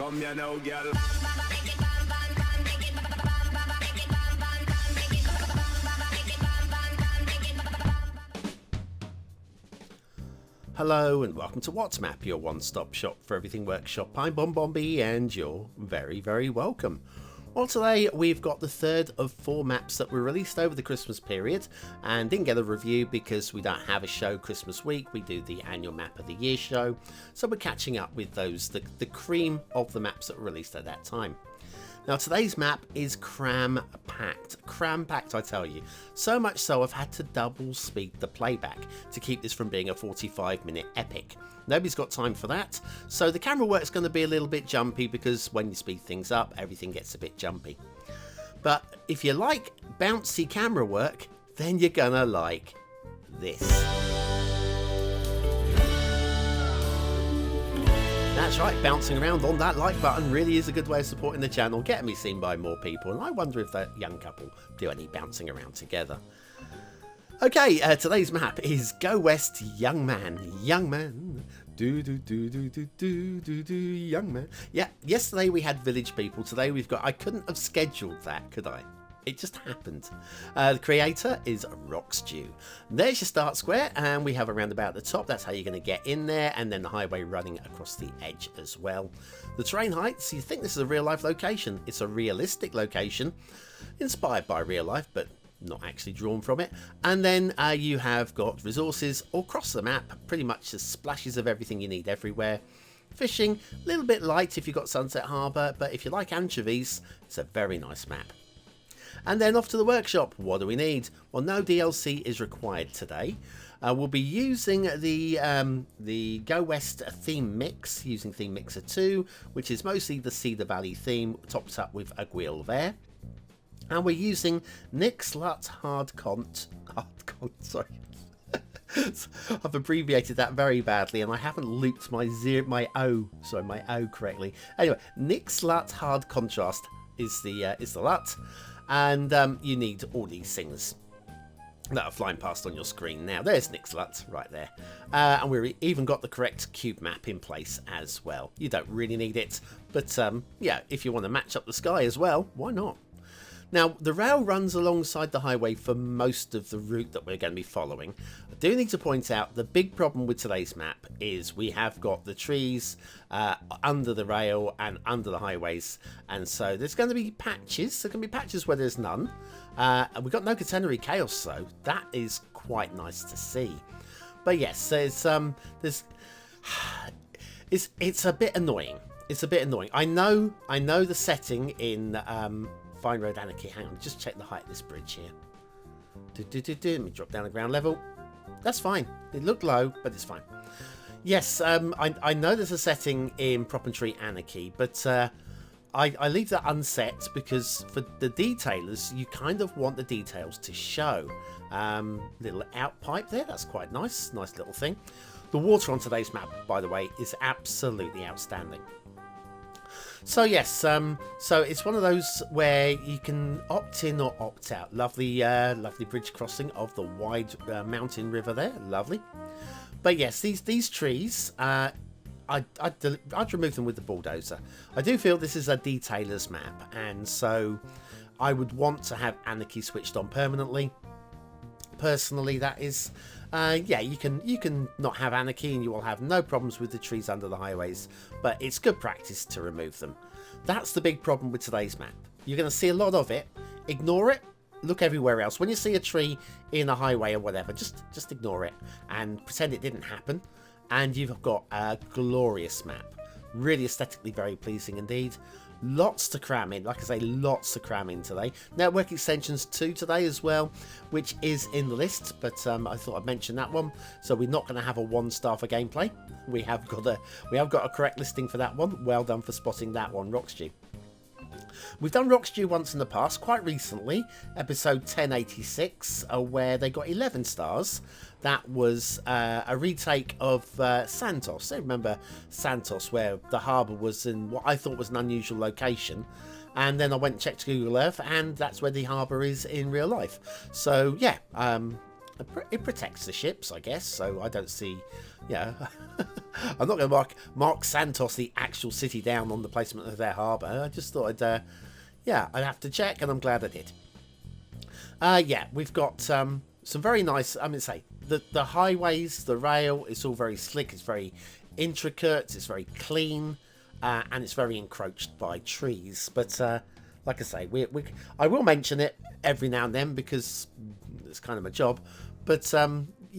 Come here now, girl. Hello and welcome to WhatsMap, your one-stop shop for everything workshop. I'm BonBonB and you're very, very welcome. Well, today we've got the third of 4 maps that were released over the Christmas period and didn't get a review because we don't have a show Christmas week. We do the annual Map of the Year show, so we're catching up with those, the cream of the maps that were released at that time. Now today's map is cram-packed, I tell you. So much so I've had to double speed the playback to keep this from being a 45-minute epic. Nobody's got time for that, so the camera work's going to be a little bit jumpy because when you speed things up, everything gets a bit jumpy. But if you like bouncy camera work, then you're gonna like this. That's right, bouncing around on that like button really is a good way of supporting the channel, getting me seen by more people, and I wonder if that young couple do any bouncing around together. Okay, today's map is Go West, Young Man, young man, young man. Yeah, yesterday we had village people, today we've got, I couldn't have scheduled that, could I? It just happened. The creator is Rockstew. There's your start square, and we have a roundabout at the top. That's how you're going to get in there, and then the highway running across the edge as well. The terrain heights, you think this is a real life location. It's a realistic location, inspired by real life, but not actually drawn from it. And then you have got resources all across the map, pretty much just splashes of everything you need everywhere. Fishing, a little bit light if you've got Sunset Harbour, but if you like anchovies, it's a very nice map. And then off to the workshop. What do we need? Well, no DLC is required today. We'll be using the Go West theme mix, using Theme Mixer 2, which is mostly the Cedar Valley theme, topped up with Aguil there. And we're using Nick Slut Hardcont, sorry. I've abbreviated that very badly, and I haven't looped my O correctly. Anyway, Nick Slut Hard Contrast is the LUT. And you need all these things that are flying past on your screen now. There's Nick's LUT right there. And we've even got the correct cube map in place as well. You don't really need it, but yeah, if you want to match up the sky as well, why not? Now, the rail runs alongside the highway for most of the route that we're going to be following. I do need to point out the big problem with today's map is we have got the trees under the rail and under the highways, and so there's going to be patches. There can be patches where there's none. And we've got no catenary chaos, though. That is quite nice to see. But yes, it's a bit annoying. It's a bit annoying. I know the setting in Fine Road Anarchy. Hang on, just check the height of this bridge here. Let me drop down the ground level. That's fine. It looked low, but it's fine. Yes, I know there's a setting in Property Anarchy, but I leave that unset because for the detailers, you kind of want the details to show. Little outpipe there, that's quite nice. Nice little thing. The water on today's map, by the way, is absolutely outstanding. So yes, so it's one of those where you can opt in or opt out. Lovely, lovely bridge crossing of the wide mountain river there. Lovely. But yes, these trees, I'd remove them with the bulldozer. I do feel this is a detailer's map, and so I would want to have Anarchy switched on permanently. Personally, that is. Yeah, you can not have Anarchy and you will have no problems with the trees under the highways, but it's good practice to remove them. That's the big problem with today's map. You're going to see a lot of it. Ignore it. Look everywhere else. When you see a tree in a highway or whatever, just ignore it and pretend it didn't happen, and you've got a glorious map. Really aesthetically very pleasing indeed. Lots to cram in, like I say, lots to cram in today. Network extensions 2 today as well, which is in the list, but I thought I'd mention that one. So we're not going to have a 1-star for gameplay. We have got a correct listing for that one. Well done for spotting that one, Rockstew. We've done Rockstew once in the past, quite recently, episode 1086, where they got 11 stars. That was a retake of Santos. So remember Santos, where the harbour was in what I thought was an unusual location. And then I went and checked Google Earth, and that's where the harbour is in real life. So yeah, It protects the ships, I guess, so I don't see, yeah. I'm not going to mark Santos, the actual city, down on the placement of their harbour. I just thought I'd have to check, and I'm glad I did. Yeah, we've got some very nice, the highways, the rail, it's all very slick, it's very intricate, it's very clean, and it's very encroached by trees. But like I say, I will mention it every now and then because it's kind of my job. But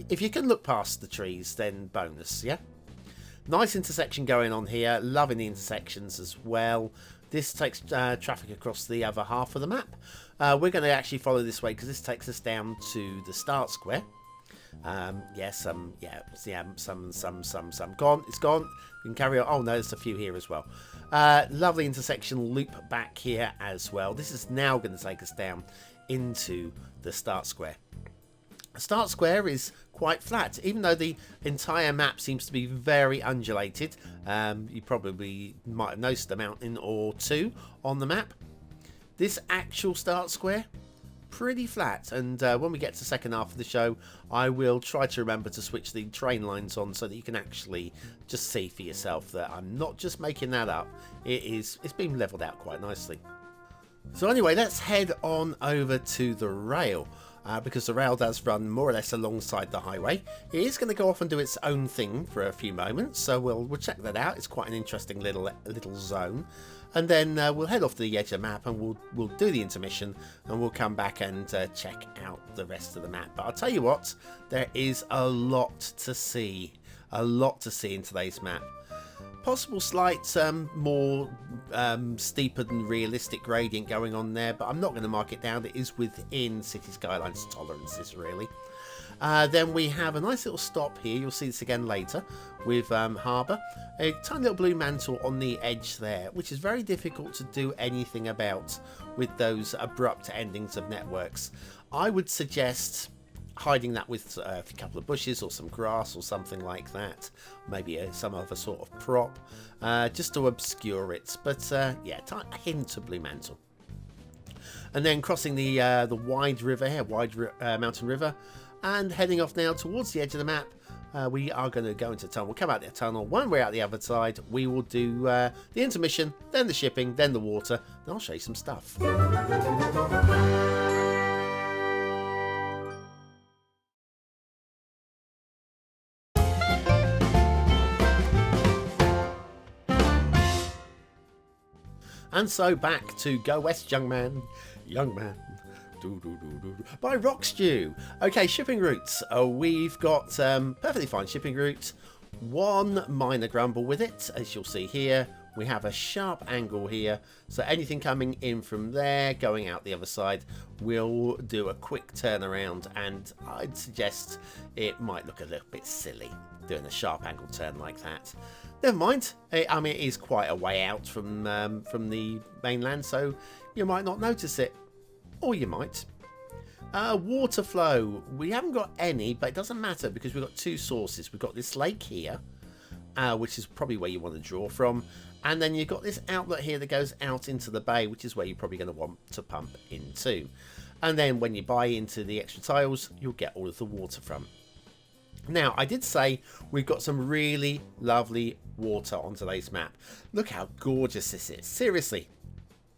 if you can look past the trees, then bonus, yeah? Nice intersection going on here. Loving the intersections as well. This takes traffic across the other half of the map. We're going to actually follow this way because this takes us down to the start square. Some gone. It's gone. We can carry on. Oh no, there's a few here as well. Lovely intersection loop back here as well. This is now going to take us down into the start square. The start square is quite flat, even though the entire map seems to be very undulated. You probably might have noticed a mountain or two on the map. This actual start square, pretty flat, and when we get to the second half of the show, I will try to remember to switch the train lines on so that you can actually just see for yourself that I'm not just making that up. It's been leveled out quite nicely. So anyway, let's head on over to the rail. Because the rail does run more or less alongside the highway. It is going to go off and do its own thing for a few moments, so we'll check that out. It's quite an interesting little zone, and then we'll head off to the edge of the map and we'll do the intermission, and we'll come back and check out the rest of the map. But I'll tell you what, there is a lot to see in today's map. Possible slight more steeper than realistic gradient going on there, but I'm not going to mark it down. It is within Cities Skylines tolerances, really. Then we have a nice little stop here. You'll see this again later with harbour. A tiny little blue mantle on the edge there, which is very difficult to do anything about with those abrupt endings of networks. I would suggest hiding that with a couple of bushes or some grass or something like that, maybe some other sort of prop, just to obscure it. But yeah, a hint of blue mantle. And then crossing the wide river here, mountain river, and heading off now towards the edge of the map. We are going to go into the tunnel. We'll come out the tunnel. When we're out the other side, we will do the intermission, then the shipping, then the water. Then I'll show you some stuff. And so back to Go West, young man. By Rockstew. Okay, shipping routes. We've got perfectly fine shipping route. One minor grumble with it, as you'll see here. We have a sharp angle here, so anything coming in from there, going out the other side, will do a quick turnaround, and I'd suggest it might look a little bit silly doing a sharp angle turn like that. Never mind. I mean, it is quite a way out from the mainland, so you might not notice it. Or you might. Water flow. We haven't got any, but it doesn't matter because we've got two sources. We've got this lake here, which is probably where you want to draw from. And then you've got this outlet here that goes out into the bay, which is where you're probably going to want to pump into. And then when you buy into the extra tiles, you'll get all of the water from. Now, I did say we've got some really lovely water on today's map. Look how gorgeous this is. Seriously,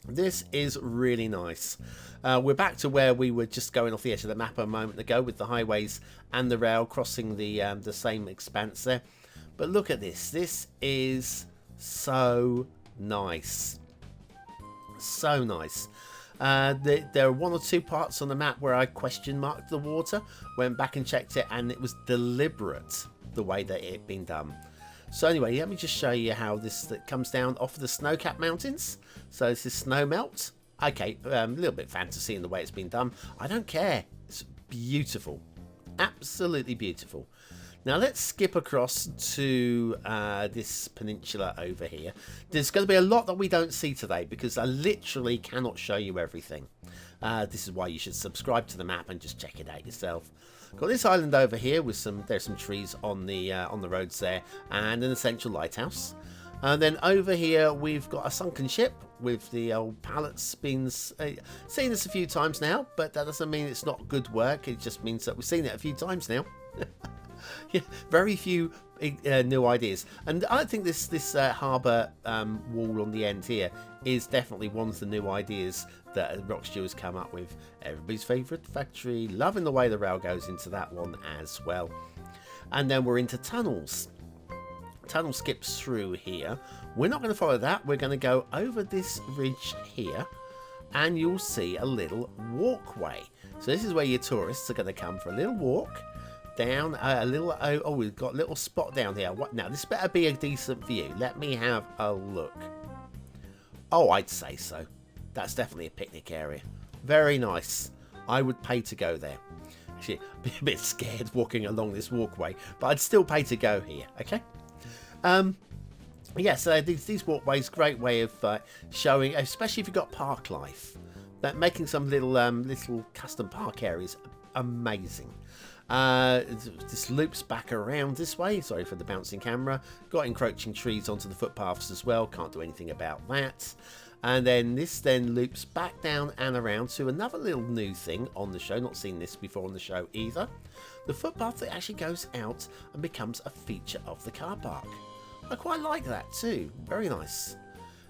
this is really nice. We're back to where we were just going off the edge of the map a moment ago with the highways and the rail crossing the same expanse there. But look at this. This is so nice. So nice. There are one or two parts on the map where I question marked the water, went back and checked it, and it was deliberate the way that it had been done. So anyway, let me just show you how this comes down off the snow-capped mountains. So this is snow melt. Okay, a little bit fantasy in the way it's been done. I don't care. It's beautiful. Absolutely beautiful. Now let's skip across to this peninsula over here. There's going to be a lot that we don't see today because I literally cannot show you everything. This is why you should subscribe to the map and just check it out yourself. Got this island over here with there's some trees on the roads there and an essential lighthouse. And then over here we've got a sunken ship with the old pallets been seen this a few times now, but that doesn't mean it's not good work. It just means that we've seen it a few times now. Yeah, very few new ideas, and I think this harbour wall on the end here is definitely one of the new ideas that Rockstew has come up with. Everybody's favourite factory, loving the way the rail goes into that one as well. And then we're into tunnels. Tunnel skips through here. We're not going to follow that. We're going to go over this ridge here, and you'll see a little walkway. So this is where your tourists are going to come for a little walk down a little. Oh, we've got a little spot down here. What now? This better be a decent view. Let me have a look. Oh, I'd say so. That's definitely a picnic area. Very nice. I would pay to go there. Actually, I'd be a bit scared walking along this walkway, but I'd still pay to go here. Okay. Yeah, so these walkways, great way of showing, especially if you've got park life, that making some little custom park areas amazing. This loops back around this way. Sorry for the bouncing camera. Got encroaching trees onto the footpaths as well. Can't do anything about that. And then this then loops back down and around to another little new thing on the show. Not seen this before on the show either. The footpath that actually goes out and becomes a feature of the car park. I quite like that too. Very nice.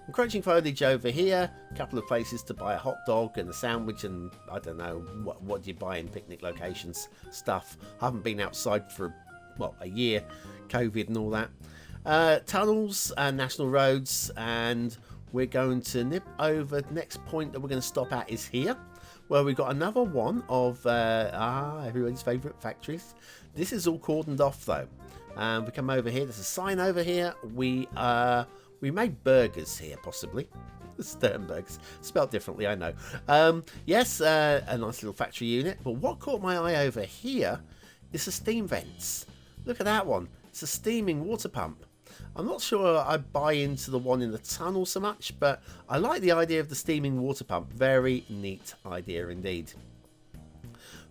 Encroaching foliage over here. A couple of places to buy a hot dog and a sandwich, and I don't know what do you buy in picnic locations stuff. I haven't been outside for a year, COVID and all that. Tunnels and national roads, and we're going to nip over. The next point that we're going to stop at is here, where we've got another one of everybody's favourite factories. This is all cordoned off though. We come over here. There's a sign over here. We made burgers here, possibly. Sternbergs, spelled differently, I know. Yes, a nice little factory unit. But what caught my eye over here is the steam vents. Look at that one. It's a steaming water pump. I'm not sure I buy into the one in the tunnel so much, but I like the idea of the steaming water pump. Very neat idea indeed.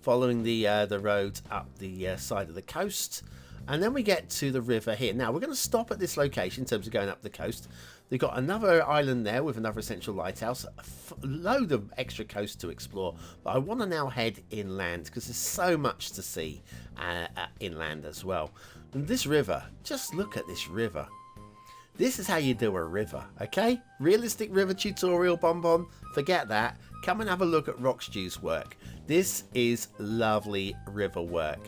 Following the road up the side of the coast. And then we get to the river here. Now, we're going to stop at this location in terms of going up the coast. They've got another island there with another essential lighthouse. A load of extra coast to explore. But I want to now head inland because there's so much to see inland as well. And this river, just look at this river. This is how you do a river, okay? Realistic river tutorial, BonBon. Forget that. Come and have a look at Rockstew's work. This is lovely river work.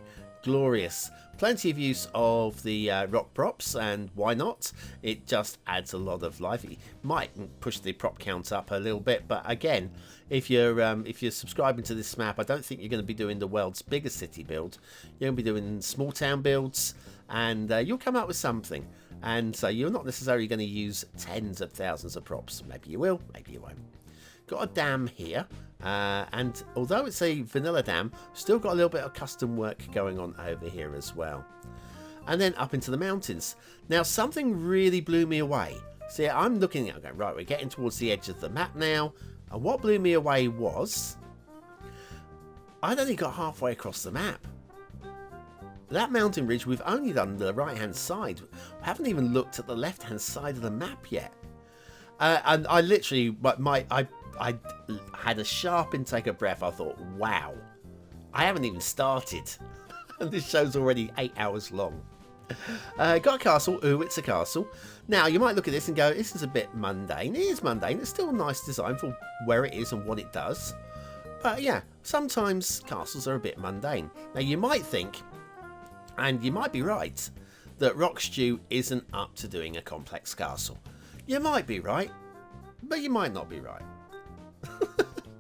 Glorious. Plenty of use of the rock props, and why not? It just adds a lot of life. It might push the prop count up a little bit, but again, if you're subscribing to this map, I don't think you're going to be doing the world's biggest city build. You're going to be doing small town builds, and you'll come up with something. And so you're not necessarily going to use tens of thousands of props. Maybe you will, maybe you won't. Got a dam here, and although it's a vanilla dam, still got a little bit of custom work going on over here as well. And then up into the mountains. Now something really blew me away. See, I'm looking at it going, right, we're getting towards the edge of the map now, and what blew me away was I'd only got halfway across the map. That mountain ridge, we've only done the right hand side. I haven't even looked at the left hand side of the map yet. And I literally, I had a sharp intake of breath. I thought, wow, I haven't even started. And this show's already 8 hours long. Got a castle. Ooh, it's a castle. Now, you might look at this and go, this is a bit mundane. It is mundane. It's still a nice design for where it is and what it does. But yeah, sometimes castles are a bit mundane. Now, you might think, and you might be right, that Rockstew isn't up to doing a complex castle. You might be right, but you might not be right.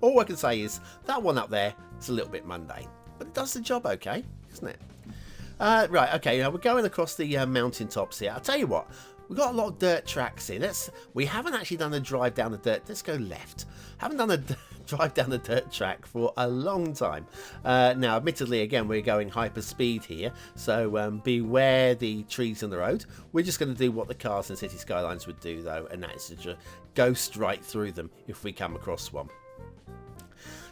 All I can say is that one up there is a little bit mundane, but it does the job okay, isn't it? Right, okay, now we're going across the mountain tops here. I'll tell you what, we've got a lot of dirt tracks here. We haven't actually done a drive down the dirt. Let's go left. Haven't done a drive down the dirt track for a long time. Now, admittedly, again, we're going hyper speed here, so beware the trees on the road. We're just going to do what the cars in Cities Skylines would do, though, and that is to just go straight through them if we come across one.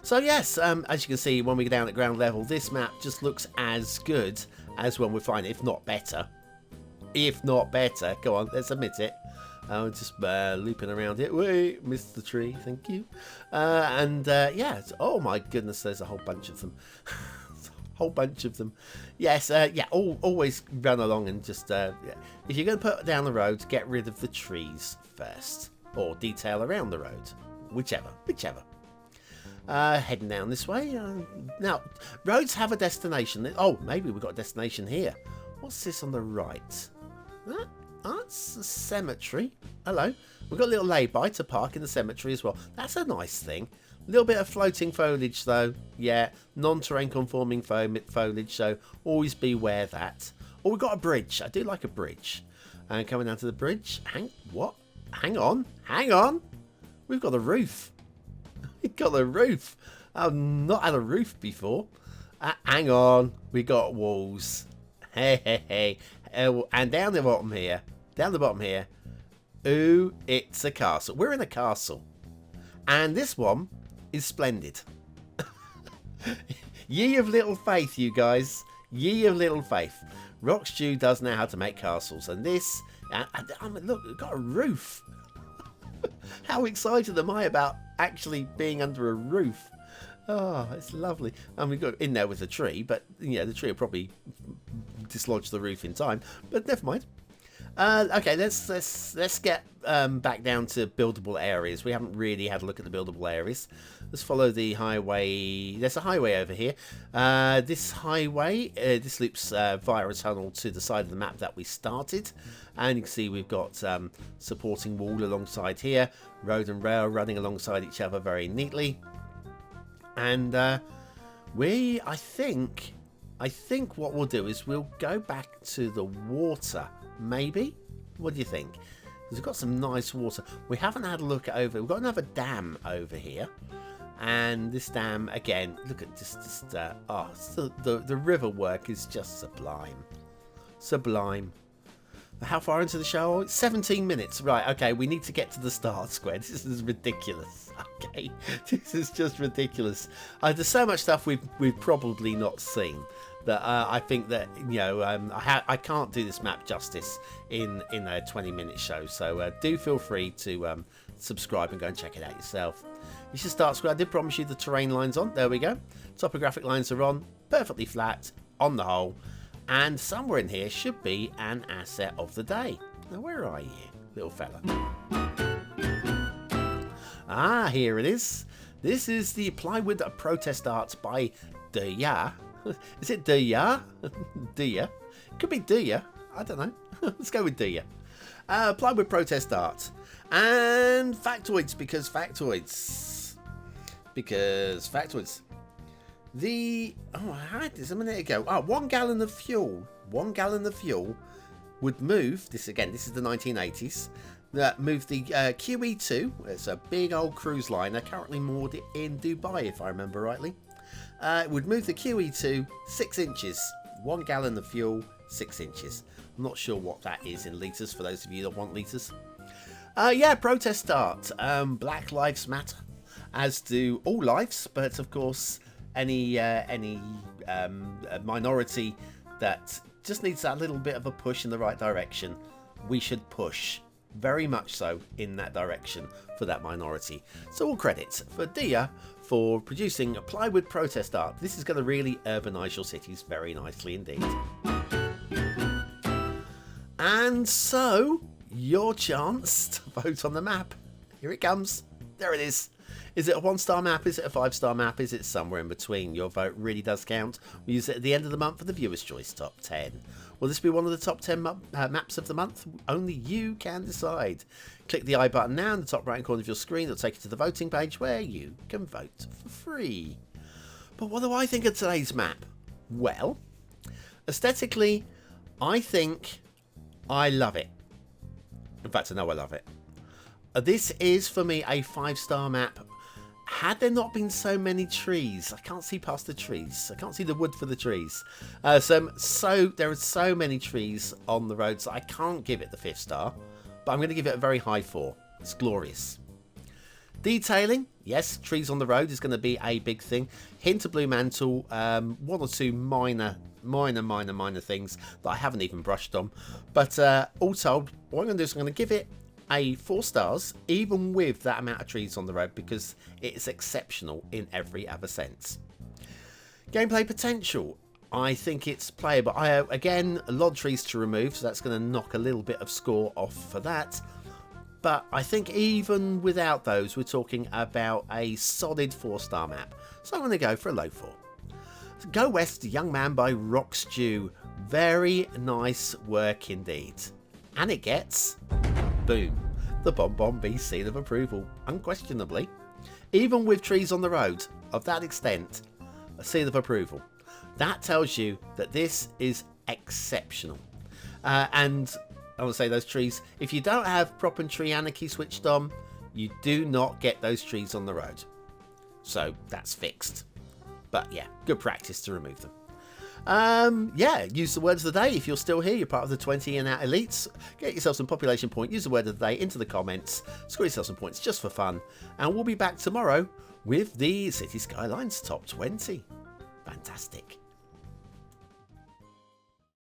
So yes, as you can see, when we go down at ground level, this map just looks as good as when we find it, if not better. If not better, go on, let's admit it. Just looping around it. Wait, missed the tree. Thank you. Yeah. Oh my goodness, there's a whole bunch of them. Whole bunch of them. Yes. Yeah. Always run along and just. Yeah. If you're going to put down the road, get rid of the trees first, or detail around the road, whichever. Heading down this way. Now, roads have a destination. Oh, maybe we've got a destination here. What's this on the right? That's a cemetery. Hello. We've got a little lay-by to park in the cemetery as well. That's a nice thing. A little bit of floating foliage, though. Yeah, non-terrain conforming foliage, so always beware that. Oh, we've got a bridge. I do like a bridge. And coming down to the bridge. What? Hang on. We've got a roof. We've got a roof. I've not had a roof before. Hang on. We got walls. Hey. And down the bottom here. Ooh, it's a castle. We're in a castle. And this one is splendid. Ye of little faith, you guys. Ye of little faith. Rockstew does know how to make castles. And this... I mean, look, we've got a roof. How excited am I about actually being under a roof? Oh, it's lovely. And we got in there with a tree, but yeah, the tree will probably dislodge the roof in time. But never mind. Okay, let's get back down to buildable areas. We haven't really had a look at the buildable areas. Let's follow the highway. There's a highway over here. This highway, this loops via a tunnel to the side of the map that we started. And you can see we've got supporting wall alongside here. Road and rail running alongside each other very neatly. And I think what we'll do is we'll go back to the water. Maybe? What do you think? Because we've got some nice water. We haven't had a look at over. We've got another dam over here. And this dam, again, look at the river work is just sublime. Sublime. How far into the show? It's 17 minutes. Right, okay, we need to get to the start square. This is ridiculous. Okay, this is just ridiculous. There's so much stuff we've probably not seen that I think that, you know, I can't do this map justice in a 20-minute show. So do feel free to subscribe and go and check it out yourself. You should start square. I did promise you the terrain lines on. There we go. Topographic lines are on. Perfectly flat on the whole. And somewhere in here should be an asset of the day. Now, where are you, little fella? Ah, here it is. This is the Plywood protest art by Duhya. Is it Duhya? Duhya? It could be Duhya. I don't know. Let's go with Duhya. Plywood protest art. And factoids, because factoids. I had this a minute ago. 1 gallon of fuel. 1 gallon of fuel would move, this is the 1980s, that moved the QE2. It's a big old cruise liner currently moored in Dubai, if I remember rightly. It would move the QE2 6 inches. 1 gallon of fuel, 6 inches. I'm not sure what that is in litres for those of you that want litres. Yeah, protest start. Black Lives Matter, as do all lives, but of course any minority that just needs that little bit of a push in the right direction, we should push very much so in that direction for that minority. So all credit for Duhya for producing a Plywood protest art. This is going to really urbanise your cities very nicely indeed. And so, your chance to vote on the map. Here it comes. There it is. Is it a 1-star map? Is it a 5-star map? Is it somewhere in between? Your vote really does count. We use it at the end of the month for the Viewer's Choice Top 10. Will this be one of the top 10 maps of the month? Only you can decide. Click the I button now in the top right corner of your screen. It'll take you to the voting page where you can vote for free. But what do I think of today's map? Well, aesthetically, I think I love it. In fact, I know I love it. This is, for me, a 5-star map. Had there not been so many trees, I can't see past the trees. I can't see the wood for the trees. So there are so many trees on the road, so I can't give it the 5th star. But I'm going to give it a very high 4. It's glorious. Detailing, yes, trees on the road is going to be a big thing. Hint of blue mantle, 1 or 2 minor things that I haven't even brushed on. But all told, what I'm going to do is I'm going to give it a 4 stars, even with that amount of trees on the road, because it's exceptional in every other sense. Gameplay potential. I think it's playable. Again, a lot of trees to remove, so that's going to knock a little bit of score off for that. But I think even without those, we're talking about a solid 4-star map. So I'm going to go for a low 4. Go West, Young Man by Rock Stew. Very nice work indeed. And it gets, boom, the BonBonB seal of approval, unquestionably. Even with trees on the road of that extent, a seal of approval. That tells you that this is exceptional. And I will say those trees, if you don't have Prop and Tree Anarchy switched on, you do not get those trees on the road. So that's fixed. But yeah, good practice to remove them. Yeah, use the words of the day. If you're still here, you're part of the 20 and out elites. Get yourself some population point, use the word of the day into the comments, score yourself some points just for fun. And we'll be back tomorrow with the Cities Skylines top 20. Fantastic.